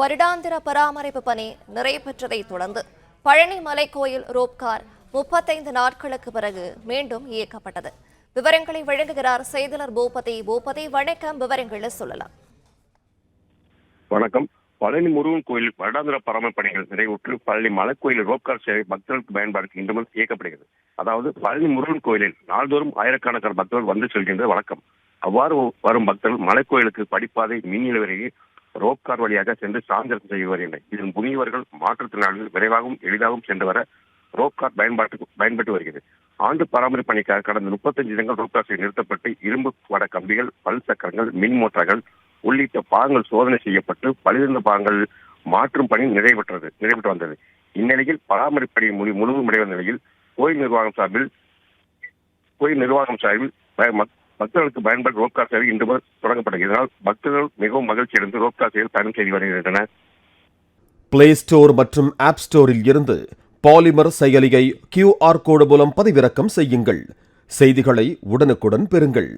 வருடாந்திர பராமரிப்பு பணி நிறைவேற்றதை தொடர்ந்து பழனி மலைக்கோயில் ரோப்கார் 35 நாட்களுக்கு பிறகு மீண்டும் இயக்கப்பட்டது. விவரங்களை வழங்குகிறார் செய்தியாளர் பூபதி. வணக்கம், விவரங்களை சொல்லலாம். வணக்கம். பழனி முருகன் கோயில் வருடாந்திர பராமரிப்பு பணிகள் நிறைவுற்று பழனி மலைக்கோயில் ரோப்கார் சேவை பக்தர்களுக்கு பயன்பாடுக்கு இன்று முதல் இயக்கப்படுகிறது. அதாவது பழனி முருகன் கோயிலில் நாள்தோறும் ஆயிரக்கணக்கான பக்தர்கள் வந்து செல்கின்ற வழக்கம். அவ்வாறு வரும் பக்தர்கள் மலைக்கோயிலுக்கு படிப்பாதை மின்னிலை வரையே ரோப்கார் வழியாக சென்று சாந்தரம் செய்து வருகின்றனர். இதன் முனியவர்கள் மாற்றுத்திறனாளிகள் விரைவாகவும் எளிதாகவும் சென்று வர ரோப்கார் பயன்பட்டு வருகிறது. ஆண்டு பராமரிப்பு பணிக்காக கடந்த 35 தினங்கள் ரோப்கார் நிறுத்தப்பட்டு இரும்பு வட கம்பிகள், பல் சக்கரங்கள், மின் மோட்டார்கள் உள்ளிட்ட பாகங்கள் சோதனை செய்யப்பட்டு பழுதிருந்த பாகங்கள் மாற்றும் பணி நிறைவேற்று வந்தது. இந்நிலையில் பராமரிப்பு பணி முழுமையடைந்த நிலையில் கோயில் நிர்வாகம் சார்பில் பக்தர்களுக்கு பயன்படும் ரோப்கார் சேவை இன்று முதல் தொடங்கப்பட்டது. இதனால் பக்தர்கள் மிகவும் மகிழ்ச்சியடைந்து ரோப்கார் சேவையில் பயணம் செய்து வருகின்றனர். பிளே ஸ்டோர் மற்றும் ஆப் ஸ்டோரில் இருந்து பாலிமர் செயலியை QR கோடு மூலம் பதிவிறக்கம் செய்யுங்கள். செய்திகளை உடனுக்குடன் பெறுங்கள்.